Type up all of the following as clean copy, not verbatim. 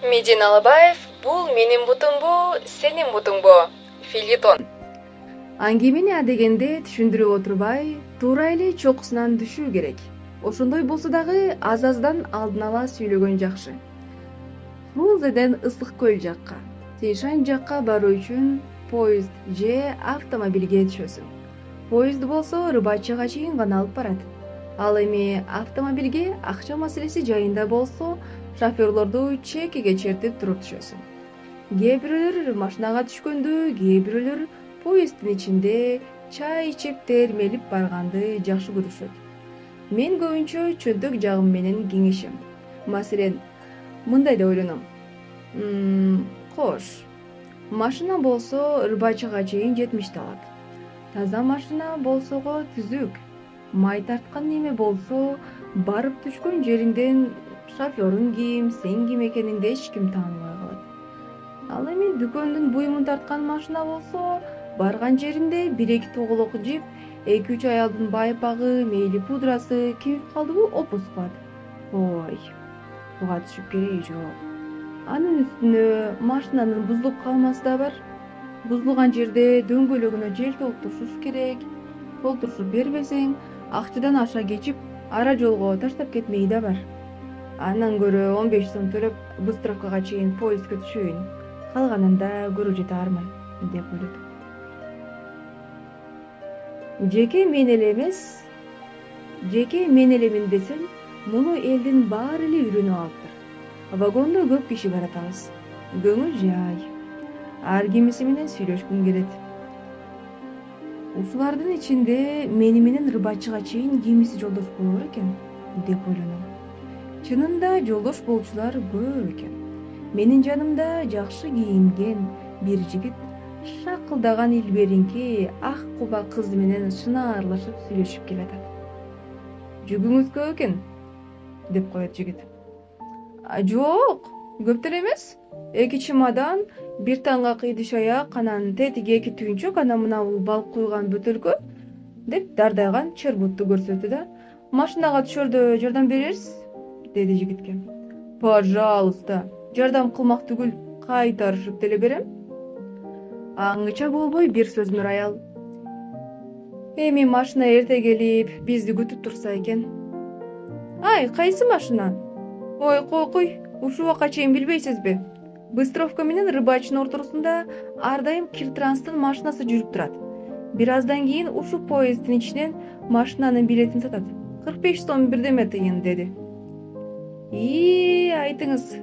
Медин Алабаев, бул менин бутумбу, сенин бутуңбу? Филитон. Аңгемени адегенде түшүндүрүп отурбай, туура эле чокусунан түшүү керек. Ошондой болсо дагы аз-аздан алдын ала сүйлөгөн жакшы. Фрунзеден ысык көл жакка, Тишань жакка баруу үчүн поезд же автомобилге түшөсүң. Поезд болсо Рыбачыга чейин гана алып барат. Ал эми автомобилге акча маселеси жайында болсо, шоферлорду чекиге чертип туруп түшөсүң. Кээ бирөөлөр машинага түшкөндө, кээ бирөөлөр поезддин ичинде чай ичип термелип барганды жакшы көрүшөт. Мен көбүнчө чөнтөк жагым менен кеңешем. Маселен, мындай деп ойлоном. Кош. Машина болсо Рыбачыга чейин 70 алат. Таза машина болсого түзүк. Май тарткан неме болсо, барып түшкөн жериңден шоферың ким, сен ким экениңди эч ким тааныбай калат. Ал эми дүкөндүн буюмун тарткан машина болсо, барган жеринде 1-2 тоголок жип, 2-3 аялдын байпагы, мейли пудрасы кемип калдыбы опус кылат. Ой, буга түшүп кереги жок. Анын үстүнө машинанын бузулуп калмасы да бар. Бузулган жерде дөңгөлөгүнө жел толтурушуш керек. Толтурушуп бербесең, акчадан аша кечип, ара жолго таштап кетмеyi да бар. Андан көрө 15 сом төлөп, Быстровкага чейин поездге түшөйүн. Калганында көрө жете армайм, деп ойлоду. Жеке мен элемин десем, муну элдин баары эле үйрөнүп алыптыр. Вагондо көп киши баратабыз. Көңүл жай. Ар кимиси менен сүйлөшкүм келет. Ушулардын ичинде мени менен Рыбачыга чейин кимиси жолдош болор экен, деп ойлоном. Чынында жолдош болчулар көп экен. Менин жанымда жакшы кийинген бир жигит шакылдаган илберинки ак куба кыз менен шынаарлашып сүйлөшүп келатат. Жүгүңүз көп экен, деп коет жигит. Жок, көп деле эмес. 2 чемодан, бир таңгак идиш аяк, анан тетиги 2 түйүнчөк, анан мына бул балык куйган бөтөлкө, деп дардайган чербутту көрсөттү да, машинага түшөрдө жардам берерсиз, деди жигитке. Пожалуйста, жардам кылмак түгүл, кайтарышып деле берем. Аңыча болбой бир сөзмөр аял. Эми машина эрте келип, бизди күтүп турса экен. Ай, кайсы машина? Ой, кой, ушул убакка чейин билбейсизби? Быстровка менен Рыбачынын ортосунда ар дайым Киртранстын машинасы жүрүп турат. Бир аздан кийин ушул поезддин ичинен машинанын билетин сатат. 45 сом бирдеме тыйын, деди. Айтыңыз,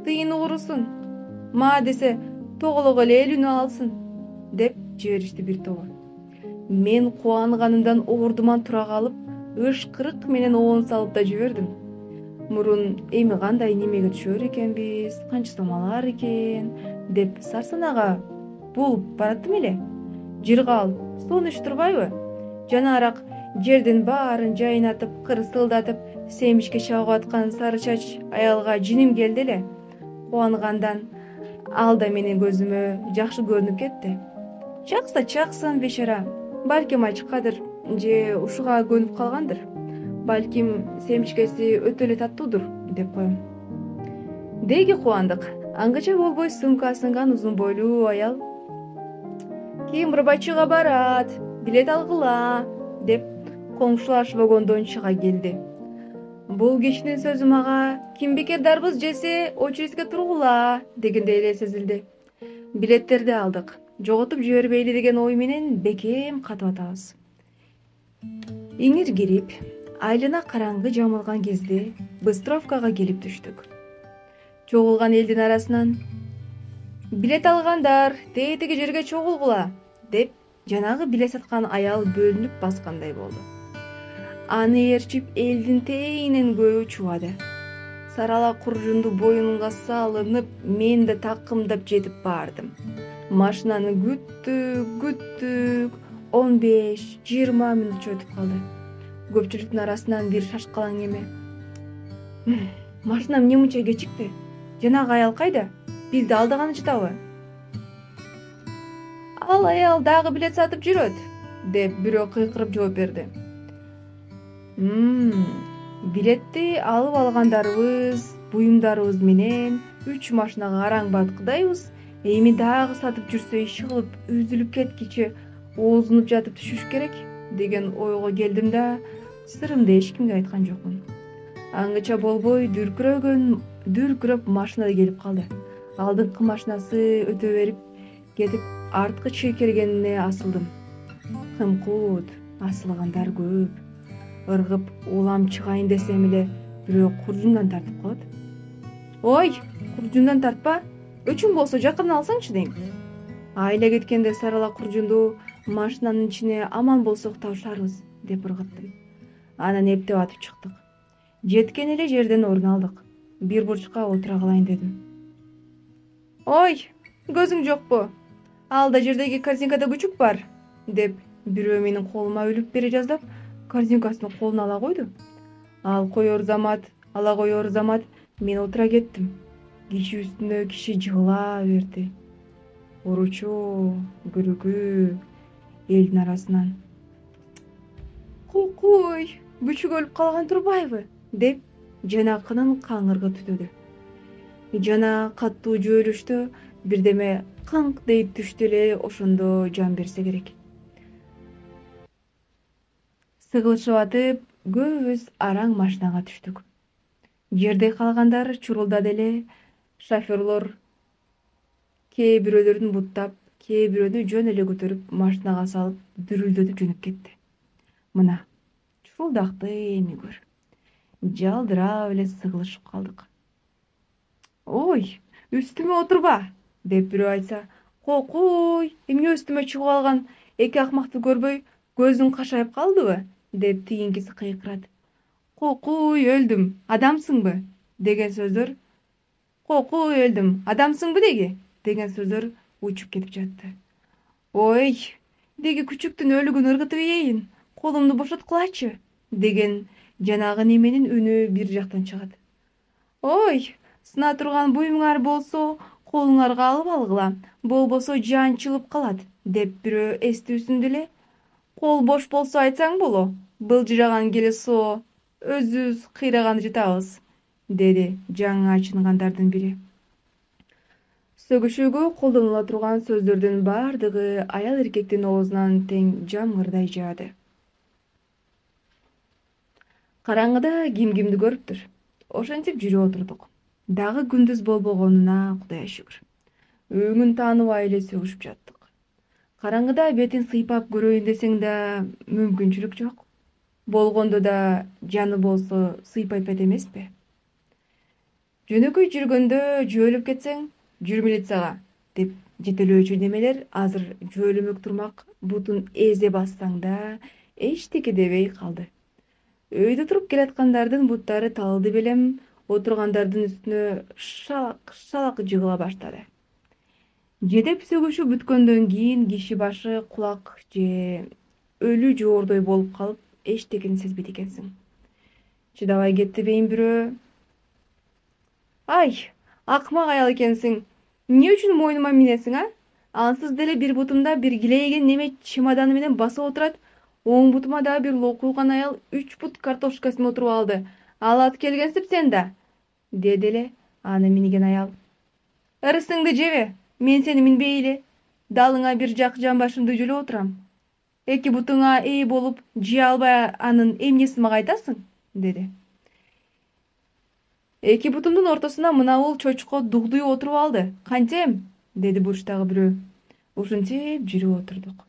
тыйыны курусун. Ма десе, тоголок эле үлүнү алсын, деп жиберишти бир тобу. Мен кубанганымдан ордуман тура калып, ышкырык менен оон салып да жибердим. Мурун эми кандай немеге түшөр экенбиз, канча сом алар экен, деп Сарсанага болуп бараттым эле. Жыргал, сонуш турбайбы? Жанараак жердин баарын жайнатып, кырсылдатып, семишке чагып аткан сары чач аялга жиним келди эле. Кубангандан ал да менин көзүмө жакшы көрүнүп кетти. Чакса чаксын бечара, балким ачкадыр же ушуга көнүп калгандыр. Балким семишкеси өтө эле таттуудур, деп коем. Деги кубандык. Аңгыча болбой сумка асынган узун бойлуу аял. Ким Рыбачыга барат, билет алгыла, деп коңшулаш вагондон чыга келди. Бул кишинин сөзү мага кимбекер дарбыз жесе очередьке тургула, дегендей эле сезилди. Билеттерди алдык. Жоготуп жибербейли деген ой менен бекем катып атабыз. Иңир кирип, айлана караңгы жамылган кезде Быстровкага келип түштүк. Чогулган элдин арасынан билет алгандар тетиги жерге чогулгула, деп жанагы билет саткан аял бөлүнүп баскандай болду. Аны ээрчип элдин тейинен көбү чубады. Сарала куржунду боюнга салынып, мен да такымдап жетип бардым. Машинаны күттүк, 15-20 мүнөтчө өтүп калды. Көпчүлүктүн арасынан бир шашкалаң эме. Машинам эмне мынча кечикти? Жанагы аял кайда? Бизди алдаганы жатабы? Ал аял дагы билет сатып жүрөт, деп бирөө кыйкырып жооп берди. Билетти алып алгандарыбыз буюмдарыбыз менен 3 машинага араң баткыдайбыз. Эми дагы сатып жүрсө иши кылып үзүлүп кеткичи оозунуп жатып түшүш керек деген ойго келдим да сырымды эч кимге айткан жокмун. Аңгыча болбой дүркүрөп машинада келип калды. Алдыңкы машинасы өтө берип кетип арткы чийкелгенине асылдым. Кымкут, асылгандар көп. Ыргып улам чыгайын десем эле бирөө куржундан тартып коет. Ой, куржундан тартпа, өчүң болсо жакын алсаңчы дейм. Айла кеткенде сарала куржунду машинанын ичине аман болсок табышарбыз деп ыргыттым. Анан эптеп атып чыктык. Жеткен эле жерден орун алдык. Бир бурчка отура калайын дедим. Ой, көзүң жокпу? Алда жердеги корзинкада күчүк бар деп бирөө менин колума үлүп бере жаздап корзинкасын колуна ала койду. Ала коёр замат мен отура кеттим. Киши үстүнө киши жыгыла берди. Уручу, күрүкү элдин арасынан. Кукуй, күчүк өлүп калган турбайбы деп жанакынын каңыргы түтөдү. Жана каттуу жөөлүштө бирдеме каңк дейт түштү эле, ошондо жан берсе керек. Сыгылышып атып көбүбүз араң машинага түштүк. Жерде калгандар чурулдады эле. Шофёрлор кээ бирөөлөрүн буттап, кээ бирөөнү жөн эле көтөрүп машинага салып дүрүлдөтүп жөнөп кетти. Мына чурулдакты эми көр. Жалдырап эле сыгылышып калдык. Ой, үстүмө отурба деп бирөө айтса, кокуй, эмне үстүмө чыгып алган эки акмакты көрбөй көзүң кашайып калдыбы деп тигинкиси кыйкырат. Кокуй, өлдүм, адамсыңбы деген сөздөр, кокуй, өлдүм, адамсыңбы деген сөздөр учуп кетип жатты. Ой, деги күчүктүн өлүгүн ыргытып ийейин, колумду бошоткулачы деген жанагы неменин үнү бир жактан чыгат. Ой, сына турган буюмуңар болсо колуңарга алып алгыла, болбосо жан чылып калат деп бирөө эстүүсүндө эле кол бош болсо айтсаң боло, былжыраган келесоо өзүбүз кыйраган жатабыз деди жаңы ачынгандардын бири. Сөгүшүүгө колдонула турган сөздөрдүн бардыгы аял эркектин оозунан тең жамгырдай жаады. Караңгыда кимди көрүптүр? Ошентип жүрүп отурдук. Дагы күндүз болбогонуна Кудайга шүгүр. Өңүн тааныбай эле сөгүшүп жаттык. Караңгыда бетин сыйпап көрөйүн десең да мүмкүнчүлүк жок. Болгондо да жаны болсо сыйпайт эмеспи? Жөнөкөй жүргөндө жөөлүп кетсең, жүр милицияга деп жетелөөчү немелер азыр жөөлөмөк турмак бутун эзе бассаң да эчтеке дебей калды. Өйдө туруп келаткандардын буттары талды белем, отургандардын үстүнө шалак жыгыла баштады. Жедеп сөгүшүп бүткөндөн кийин киши башы кулак же өлү жоордой болуп калып эчтекени сезбейт экенсиң. Чыдабай кетти бейин бирөө. Ай, акмак аял экенсиң. Эмне үчүн мойнума минесиң, а? Ансыз деле бир бутумда бир килейген неме чемоданы менен басып отурат. Оң бутума да бир локулган аял 3 бут картошкасын отуруп алды. Алат келгенсип сен да, деди эле аны минген аял. Ырысыңды жебе, мен сени минбей эле далыңа бир жак жамбашымды жөлөп отурам. Эки бутуңа ээ болуп жей албай анын эмнесин мага айтасың, деди. Эки бутумдун ортосуна мынабул чочко дугдуй отуруп алды. Кантем, деди бурчтагы бирөө. Ушинтип жүрүп отурдук.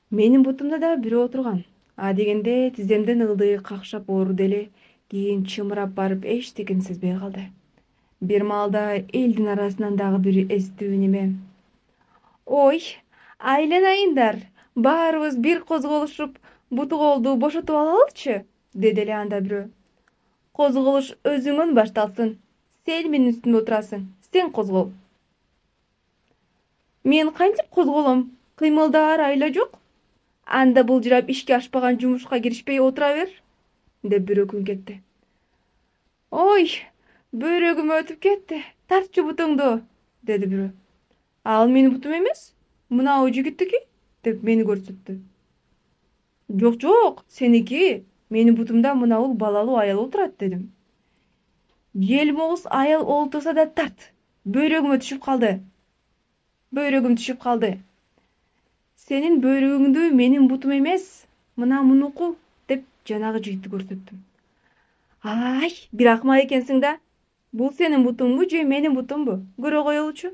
Менин бутумда да бирөө отурган. А дегенде тиземден ылдый какшап ооруду эле, кийин чымырап барып эчтекени сезбей калды. Бир маалда элдин арасынан дагы бир эстүү неме. Ой, айланайындар, баарыбыз бир козголушуп буту колду бошотуп алалычы, деди эле анда бирөө. Козголуш өзүңөн башталсын. Сен менин үстүмө отурасың. Сен козгол. Мен кантип козголом? Кыймылдаар айла жок. Анда былжырап ишке ашпаган жумушка киришпей отура бер, деп бирөө күн кетти. Ой, бөйрөгүм өтүп кетти. Тартчы бутуңду, деди бирөө. Ал менин бутум эмес, мынау жигиттики, деп мени көрсөттү. Жок жок, сеники. Менин бутумда мына балалуу аял отурат дедим. Желмоос аял олтурса да тарт. Бөйрөгүмө түшүп калды. Бөйрөгүм түшүп калды. Сенин бөйрөгүңдү менин бутум эмес, мына мунуку деп жанагы жигитти көрсөттүм. Ай, бир акмак экенсиң да. Бул сенин бутуңбу же менин бутумбу? Көрө коелучу.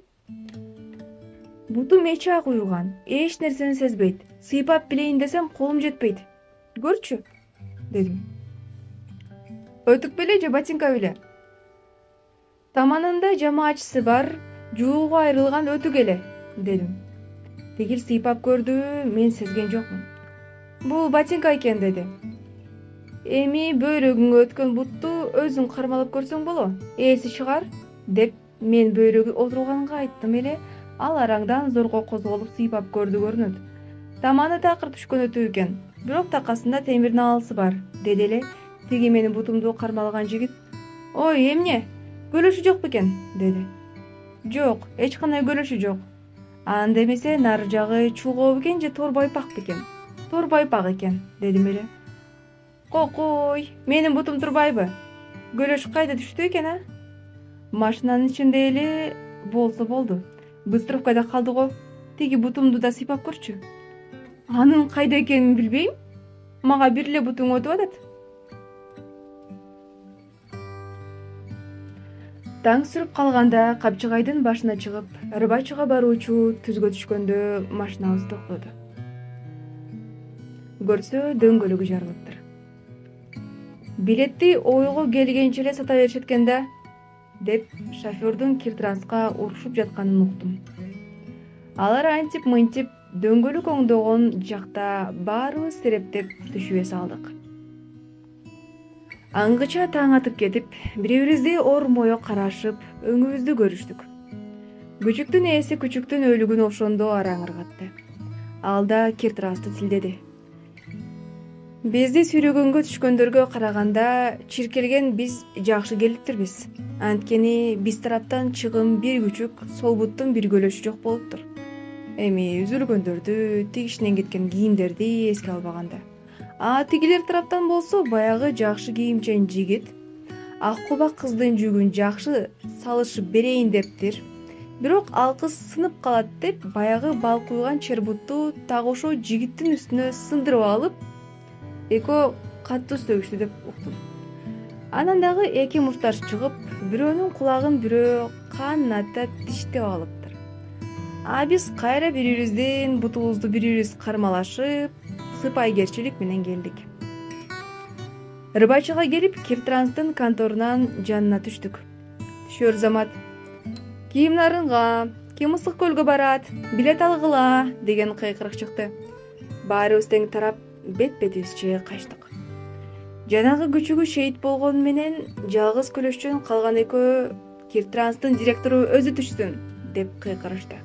Бутум эч ак уюган, эч нерсени сезбейт. Сыйпап билейин десем колум жетпейт. Көрчү, дедим. Өтүк беле же ботинка беле? Таманында жамаачысы бар, жууга айрылган өтүк эле, дедим. Тигил сыйпап көрдү, мен сезген жокмун. Бул ботинка экен, деди. Эми бөйрөгүңө өткөн бутту өзүң кармалап көрсөң боло, ээси чыгар, деп мен бөйрөгү отурганга айттым эле, ал араңдан зорго козголуп сыйпап көрдү көрүнөт. Таманы такыр түшкөн өтүк экен, бирок такасында темир наалысы бар, деди эле тиги менин бутумду кармалган жигит. Ой, эмне? Көлөшү жок бекен, деди. Жок, эч кандай көлөшү жок. Анда эмесе нары жагы чулгоо бекен же тор байпак бекен? Тор байпак экен, дедим эле. Кокой, менин бутум турбайбы? Көлөш кайда түштү экен, а? Машинанын ичинде эле болсо болду. Быстровкада калды го. Тиги бутумду да сыйпап көрчү. Анын кайда экенин билбейм. Мага бир эле бутуң өтүп атат. Таң сүрүп калганда Капчыгайдын башына чыгып, Рыбачыга баруучу түзгө түшкөндө машинабыз токтоду. Көрсө дөңгөлөгү жарылыптыр. Билетти ойго келгенче эле сата беришет экен да, деп шофёрдун Киртранска урушуп жатканын уктум. Алар антип-мынтип дөңгөлөк оңдогон жакта баарыбыз серептеп түшүбө салдык. Аңгыча таң атып кетип, бири-бирибизди ор-мое карашып, өңүбүздү көрүштүк. Күчүктүн ээси күчүктүн өлүгүн ошондо араң ыргатты. Ал да Киртрасты тилдеди. Бизди сүйрөгөнгө түшкөндөргө караганда чиркелген биз жакшы келиптирбиз. Анткени биз тараптан чыгым бир күчүк, сол буттун бир көлөшү жок болуптур. Эми үзүлгөндөрдү, тигишинен кеткен кийимдерди эске албаганда. Тигилер тараптан болсо баягы жакшы кийимчен жигит ак кубак кыздын жүгүн жакшы салышып берейин дептир. Бирок ал кыз сынып калат деп баягы балкуйган чербутту так ошо жигиттин үстүнө сындырып алып, экөө катуу сөгүштү деп уктум. Анан дагы эки мушташ чыгып, бирөөнүн кулагын бирөө каната тиштеп алыптыр. Биз кайра бири-бирибиздин бутубузду бири-бирибиз кармалашып, сыпайкерчилик менен келдик. Рыбачыга келип, Киртранстын конторунан жанына түштүк. Түшөр замат: кийим нарынга, ким Ысык көлгө барат, билет алгыла деген кыйкырык чыкты. Баарыбыз тең тарап бет-бетибизче качтык. Жанагы күчүгү шейит болгону менен жалгыз көлөшчөн калган экөө Киртранстын директору өзү түшсүн деп кыйкырышты.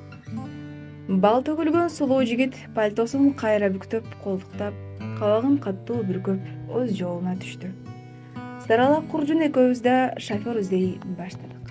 Бал төгүлгөн сулуу жигит пальтосун кайра бүктөп колтуктап, кабагын катуу бүркөп өз жолуна түштү. Саралап Куржун экөөбүз да шофёр издей баштадык.